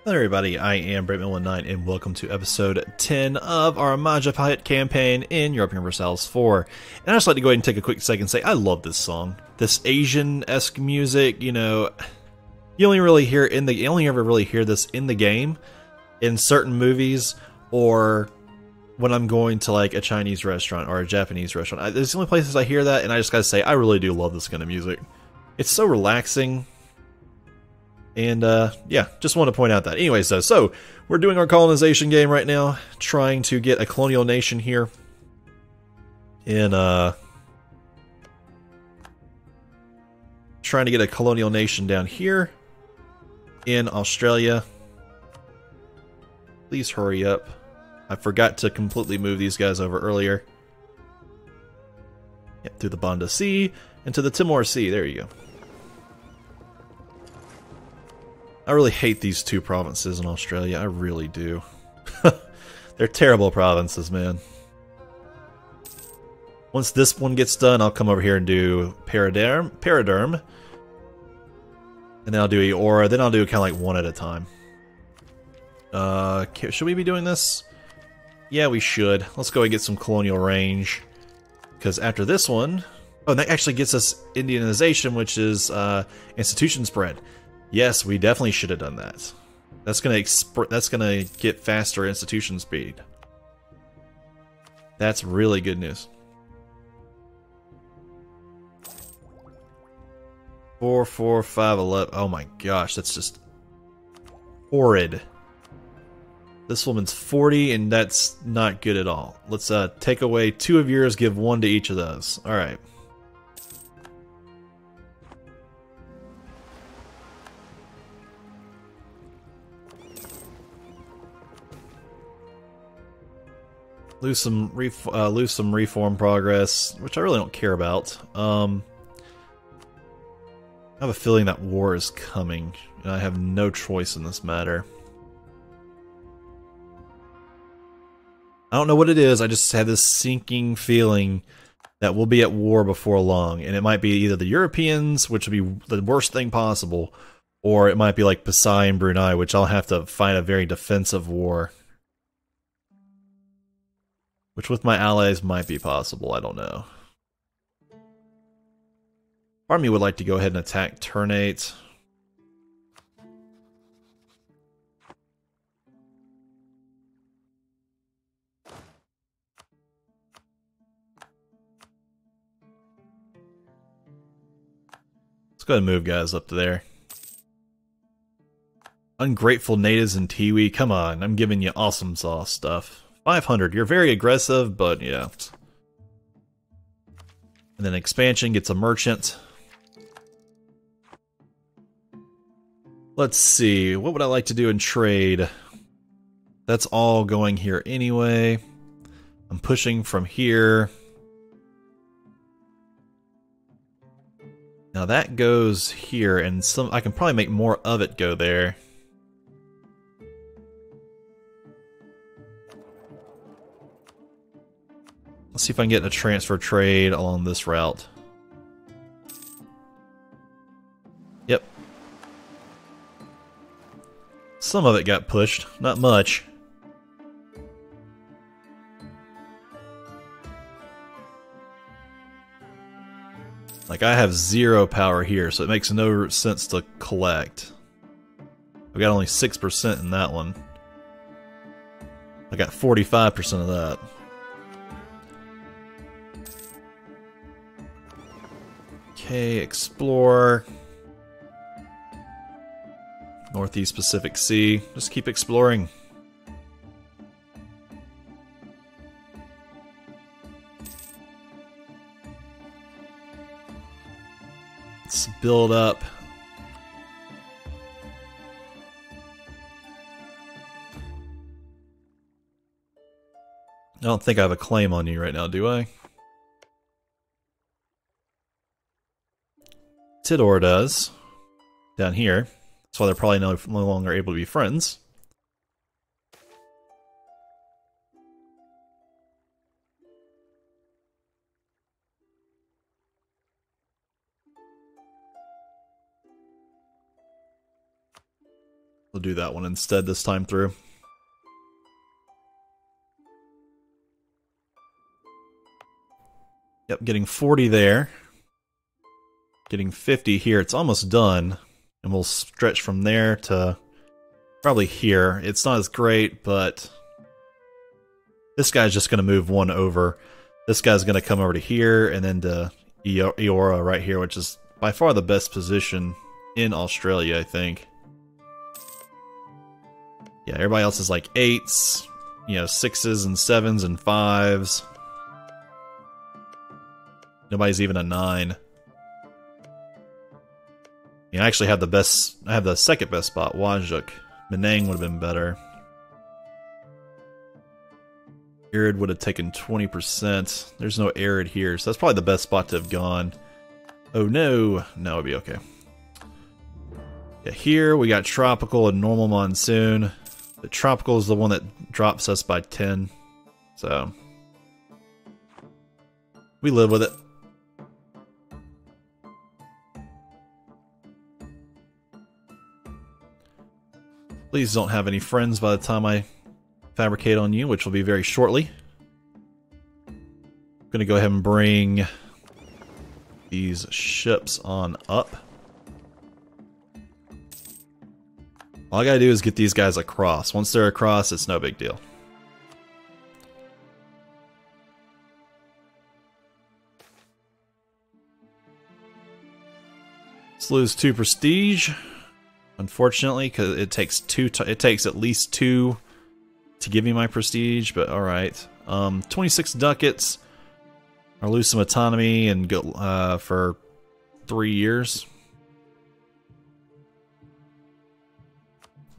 Hello everybody, I am Brightman19 and welcome to episode 10 of our Majapahit campaign in Europa Universalis 4. And I'd just like to go ahead and take a quick second and say I love this song. This Asian-esque music, you know, you only ever really hear this in the game, in certain movies, or when I'm going to like a Chinese restaurant or a Japanese restaurant. There's the only places I hear that, and I just gotta say, I really do love this kind of music. It's so relaxing. And, yeah, just want to point out that. Anyways, though, so, we're doing our colonization game right now, trying to get a colonial nation here in, trying to get a colonial nation down here in Australia. Please hurry up. I forgot to completely move these guys over earlier. Yep, through the Banda Sea, into the Timor Sea, there you go. I really hate these two provinces in Australia, I really do. They're terrible provinces, man. Once this one gets done, I'll come over here and do Paraderm. And then I'll do Eora, then I'll do kind of like one at a time. Should we be doing this? Yeah, we should. Let's go and get some colonial range. Because after this one... Oh, that actually gets us Indianization, which is institution spread. Yes, we definitely should have done that. That's gonna get faster institution speed. That's really good news. 4, 4, 5, 11. Oh my gosh, that's just horrid. This woman's 40, and that's not good at all. Let's take away 2 of yours, give 1 to each of those. All right. Lose some reform progress, which I really don't care about. I have a feeling that war is coming, and I have no choice in this matter. I don't know what it is, I just have this sinking feeling that we'll be at war before long, and it might be either the Europeans, which would be the worst thing possible, or it might be like Pasai and Brunei, which I'll have to fight a very defensive war. Which with my allies might be possible, I don't know. Part of me would like to go ahead and attack Ternate. Let's go ahead and move guys up to there. Ungrateful natives and Tiwi, come on, I'm giving you awesome sauce stuff. 500, you're very aggressive, but yeah. And then expansion gets a merchant. Let's see, what would I like to do in trade? That's all going here anyway. I'm pushing from here. Now that goes here, and I can probably make more of it go there. Let's see if I can get a transfer trade along this route. Yep. Some of it got pushed, not much. Like, I have 0 power here, so it makes no sense to collect. I got only 6% in that one. I got 45% of that. Okay, explore. Northeast Pacific Sea. Just keep exploring. Let's build up. I don't think I have a claim on you right now, do I? Tidor does. Down here. That's why they're probably no longer able to be friends. We'll do that one instead this time through. Yep, getting 40 there. Getting 50 here. It's almost done. And we'll stretch from there to probably here. It's not as great, but this guy's just going to move one over. This guy's going to come over to here and then to Eora right here, which is by far the best position in Australia, I think. Yeah, everybody else is like 8s, you know, 6s and 7s and 5s. Nobody's even a 9. Yeah, I actually have the best. I have the second best spot, Wajuk. Menang would have been better. Arid would have taken 20%. There's no arid here, so that's probably the best spot to have gone. Oh no! No, it'd be okay. Yeah, here we got tropical and normal monsoon. The tropical is the one that drops us by 10. So we live with it. Please don't have any friends by the time I fabricate on you, which will be very shortly. I'm going to go ahead and bring these ships on up. All I gotta do is get these guys across. Once they're across, it's no big deal. Let's lose 2 prestige. Unfortunately, because it takes it takes at least 2 to give me my prestige, but alright. 26 ducats. I'll lose some autonomy and go for 3 years.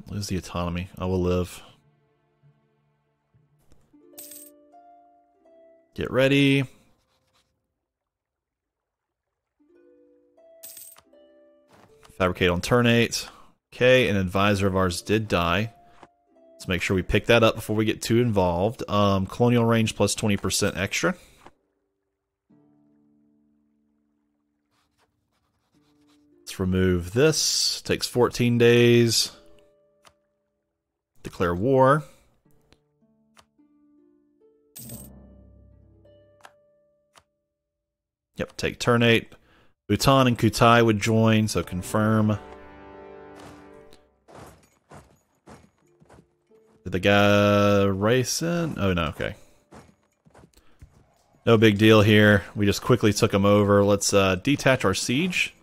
Lose the autonomy. I will live. Get ready. Fabricate on turn 8. Okay, an advisor of ours did die. Let's make sure we pick that up before we get too involved. Colonial range plus 20% extra. Let's remove this. Takes 14 days. Declare war. Yep, take turn 8. Bhutan and Kutai would join, so confirm. Did the guy race in? Oh no, okay. No big deal here. We just quickly took him over. Let's detach our siege.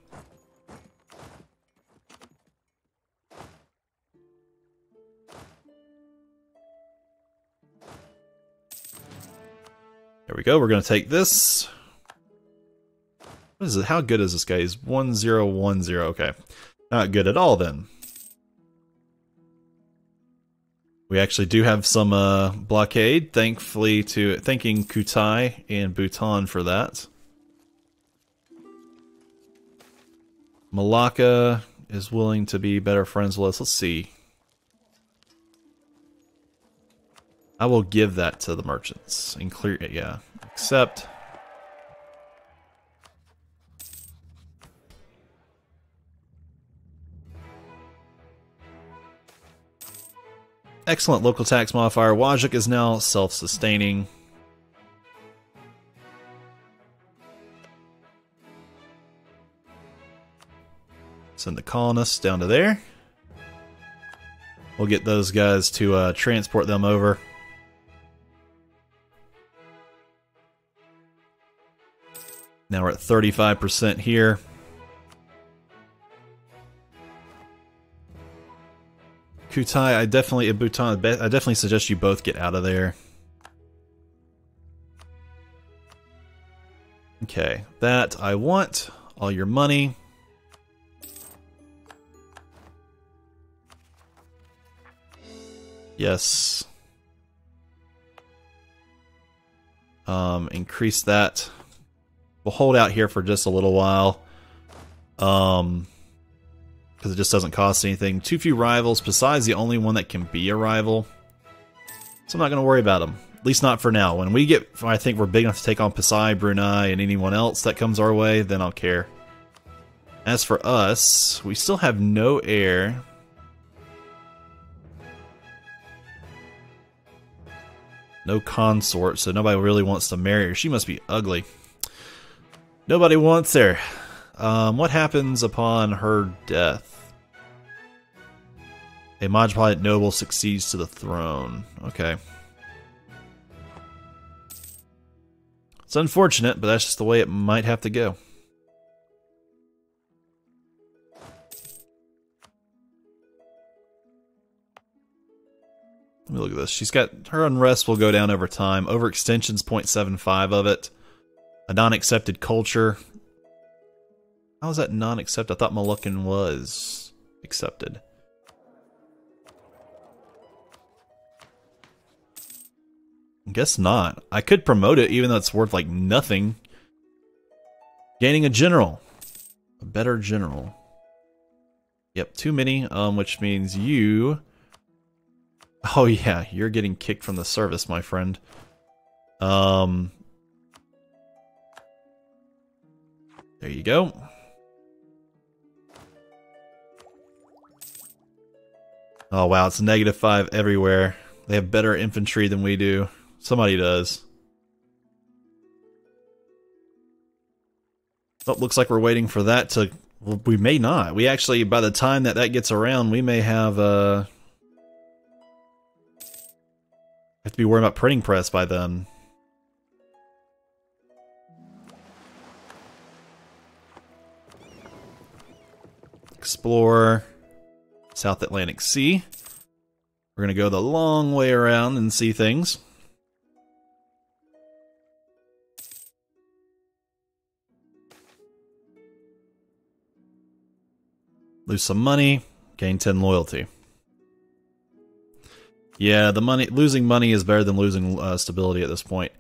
There we go. We're going to take this. What is it? How good is this guy? He's 1010. Okay. Not good at all then. We actually do have some blockade. Thanking Kutai and Bhutan for that. Malacca is willing to be better friends with us. Let's see. I will give that to the merchants and clear it. Yeah, accept. Excellent local tax modifier. Wajuk is now self-sustaining. Send the colonists down to there. We'll get those guys to transport them over. Now we're at 35% here. Kutai, Bhutan, I definitely suggest you both get out of there. Okay, that I want. All your money. Yes. Increase that. We'll hold out here for just a little while. Because it just doesn't cost anything. Too few rivals. Poseidon's the only one that can be a rival. So I'm not going to worry about him. At least not for now. When we get, I think we're big enough to take on Poseidon, Brunei, and anyone else that comes our way, then I'll care. As for us, we still have no heir. No consort, so nobody really wants to marry her. She must be ugly. Nobody wants her. What happens upon her death? A Majapahit noble succeeds to the throne. Okay. It's unfortunate, but that's just the way it might have to go. Let me look at this. She's got her unrest will go down over time. Overextension's 0.75 of it. A non-accepted culture. How is that non-accepted? I thought Moluccan was accepted. Guess not. I could promote it even though it's worth like nothing. Gaining a general. A better general. Yep, too many, which means you... Oh yeah, you're getting kicked from the service, my friend. There you go. Oh wow, it's -5 everywhere. They have better infantry than we do. Somebody does. Oh, looks like we're waiting for that to... Well, we may not. We actually, by the time that gets around, we may have have to be worried about printing press by then. Explore South Atlantic Sea. We're going to go the long way around and see things. Lose some money, gain 10 loyalty. Yeah, losing money is better than losing stability at this point.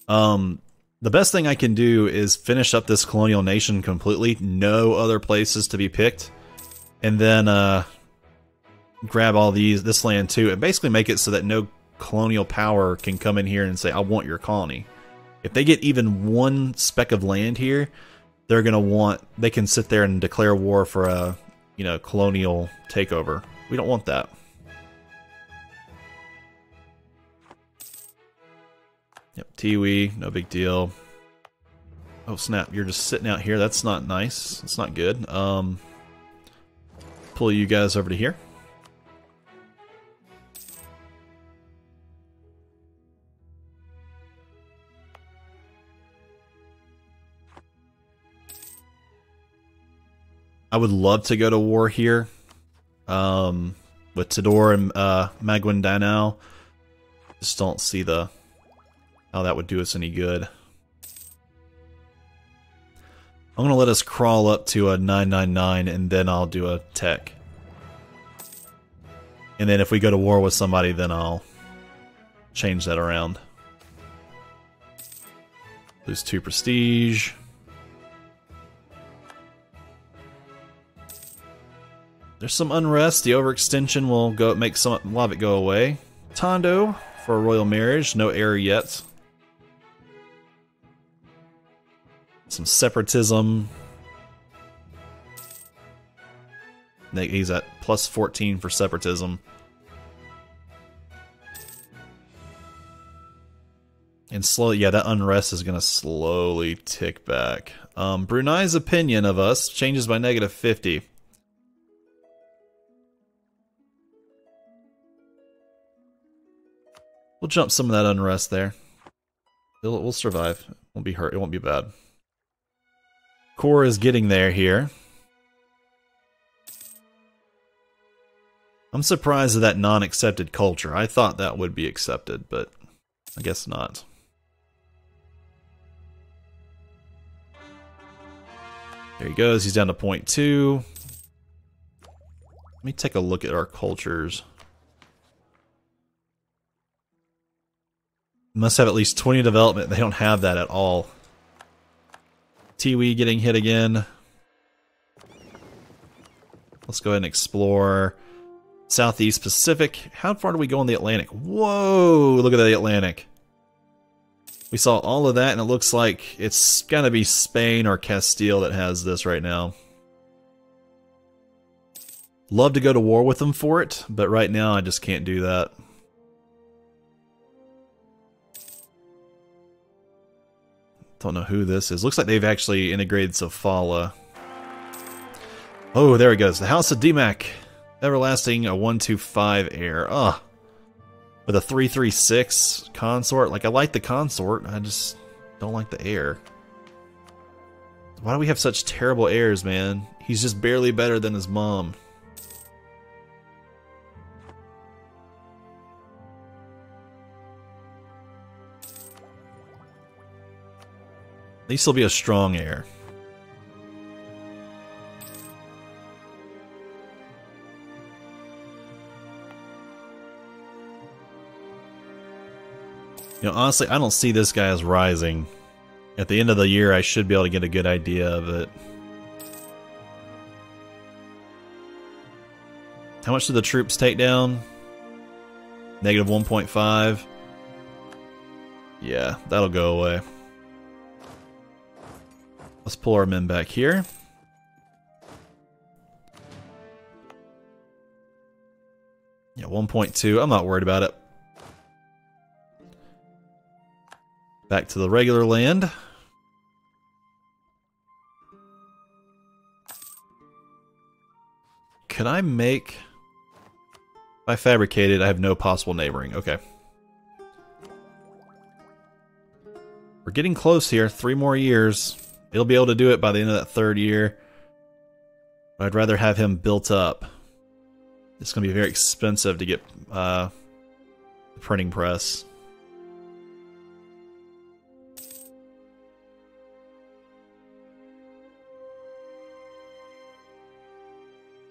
The best thing I can do is finish up this colonial nation completely, no other places to be picked, and then grab all this land too, and basically make it so that no colonial power can come in here and say, I want your colony. If they get even one speck of land here, they're gonna want, they can sit there and declare war for a, colonial takeover. We don't want that. Yep, Tiwi, no big deal. Oh snap, you're just sitting out here. That's not nice. That's not good. Pull you guys over to here. I would love to go to war here with Tidor and Maguindanao. Just don't see how that would do us any good. I'm going to let us crawl up to a 999 and then I'll do a tech. And then if we go to war with somebody, then I'll change that around. Lose 2 prestige. There's some unrest. The overextension will make a lot of it go away. Tondo for a royal marriage. No heir yet. Some separatism. He's at plus 14 for separatism. And slowly, yeah, that unrest is going to slowly tick back. Brunei's opinion of us changes by -50. We'll jump some of that unrest there. We'll survive. Won't be hurt. It won't be bad. Core is getting there here. I'm surprised at that non-accepted culture. I thought that would be accepted, but I guess not. There he goes. He's down to 0.2. Let me take a look at our cultures. Must have at least 20 development. They don't have that at all. Tiwi getting hit again. Let's go ahead and explore Southeast Pacific. How far do we go in the Atlantic? Whoa! Look at the Atlantic. We saw all of that, and it looks like it's gonna be Spain or Castile that has this right now. Love to go to war with them for it, but right now I just can't do that. Don't know who this is. Looks like they've actually integrated Sofala. Oh, there it goes. The House of DMAC. Everlasting, a 1/2/5 heir. Ugh. With a 3/3/6 consort. Like, I like the consort. I just don't like the heir. Why do we have such terrible heirs, man? He's just barely better than his mom. At least he'll be a strong heir. You know, honestly, I don't see this guy as rising. At the end of the year, I should be able to get a good idea of it. How much do the troops take down? Negative 1.5. Yeah, that'll go away. Let's pull our men back here. Yeah, 1.2. I'm not worried about it. Back to the regular land. Can I make... If I fabricate it, I have no possible neighboring. Okay. We're getting close here. 3 more years. It'll be able to do it by the end of that 3rd year. But I'd rather have him built up. It's going to be very expensive to get the printing press.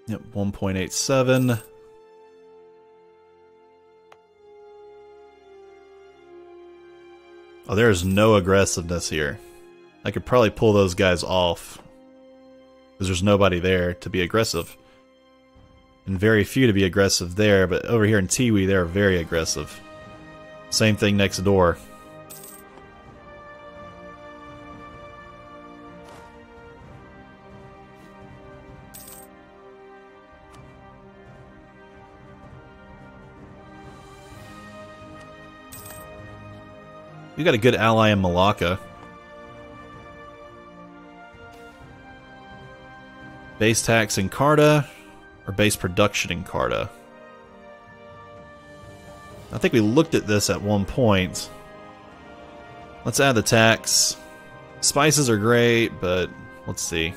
Yep, 1.87. Oh, there's no aggressiveness here. I could probably pull those guys off. Because there's nobody there to be aggressive. And very few to be aggressive there, but over here in Tiwi, they're very aggressive. Same thing next door. We got a good ally in Malacca. Base tax in Carta, or base production in Carta? I think we looked at this at one point. Let's add the tax. Spices are great, but let's see.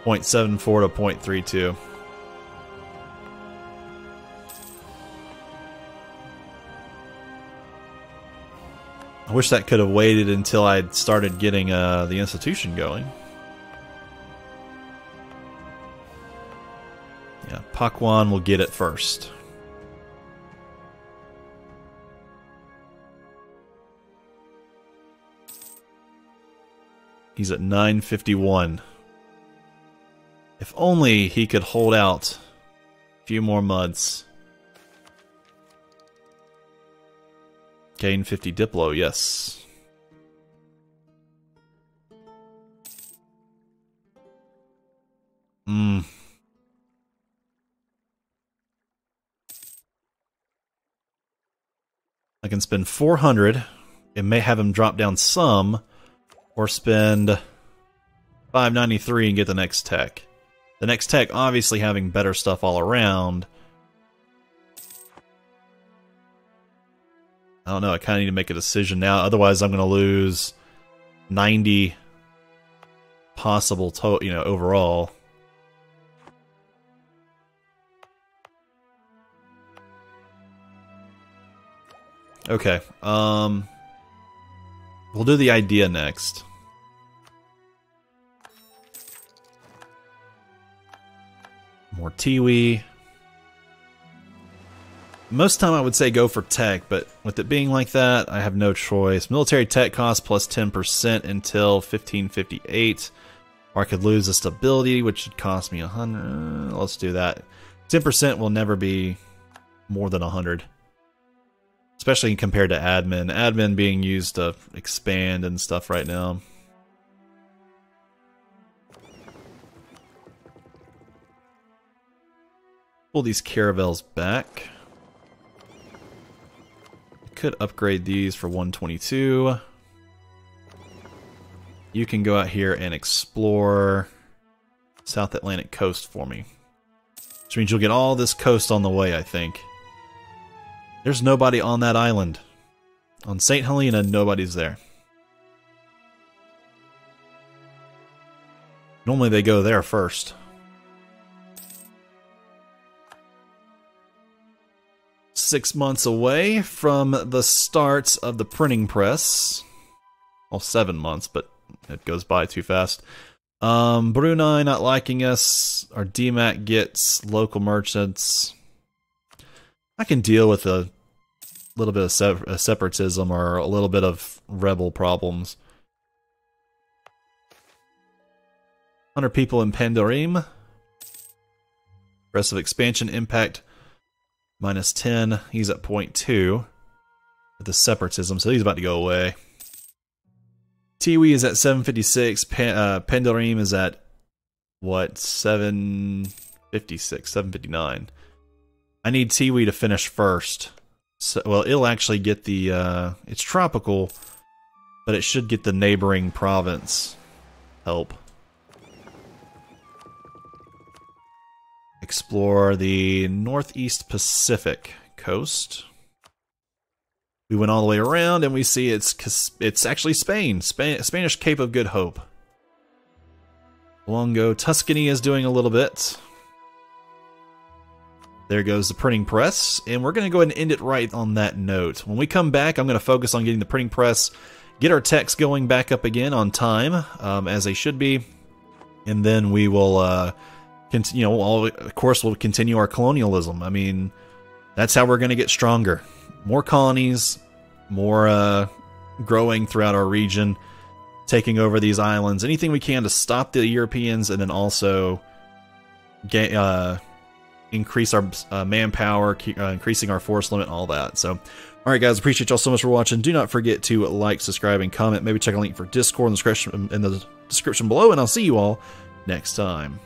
0.74 to 0.32. I wish that could have waited until I'd started getting the institution going. Yeah, Pakwan will get it first. He's at 951. If only he could hold out a few more months. Gain 50 Diplo, yes. I can spend 400. It may have him drop down some, or spend 593 and get the next tech. The next tech obviously having better stuff all around. I don't know, I kind of need to make a decision now, otherwise I'm going to lose 90 possible overall. Okay, we'll do the idea next. More Tiwi. Most time I would say go for tech, but with it being like that, I have no choice. Military tech cost plus 10% until 1558. Or I could lose the stability, which would cost me 100. Let's do that. 10% will never be more than 100. Especially compared to admin. Admin being used to expand and stuff right now. Pull these caravels back. Could upgrade these for 122. you can go out here and explore South Atlantic coast for me. Which means you'll get all this coast on the way, I think. There's nobody on that island. On St. Helena, nobody's there. Normally they go there first. Six months away from the start of the printing press. Well, 7 months, but it goes by too fast. Brunei not liking us. Our DMAC gets local merchants. I can deal with a little bit of separatism or a little bit of rebel problems. 100 people in Pandarim. Aggressive expansion impact -10. He's at 0.2 with the separatism, so he's about to go away. Tiwi is at 756. Pandarim is at what? 756, 759. I need Tiwi to finish first. So, well, it'll actually get the it's tropical, but it should get the neighboring province help. Explore the Northeast Pacific coast. We went all the way around and we see it's actually Spain. Spanish Cape of Good Hope. Longo, Tuscany is doing a little bit. There goes the printing press, and we're going to go ahead and end it right on that note. When we come back, I'm going to focus on getting the printing press, get our text going back up again on time, as they should be, and then we will, of course, we'll continue our colonialism. I mean, that's how we're going to get stronger. More colonies, more growing throughout our region, taking over these islands, anything we can to stop the Europeans, and then also increase our manpower, increasing our force limit, all that. So, alright guys, appreciate y'all so much for watching. Do not forget to like, subscribe, and comment. Maybe check a link for Discord in the description below, and I'll see you all next time.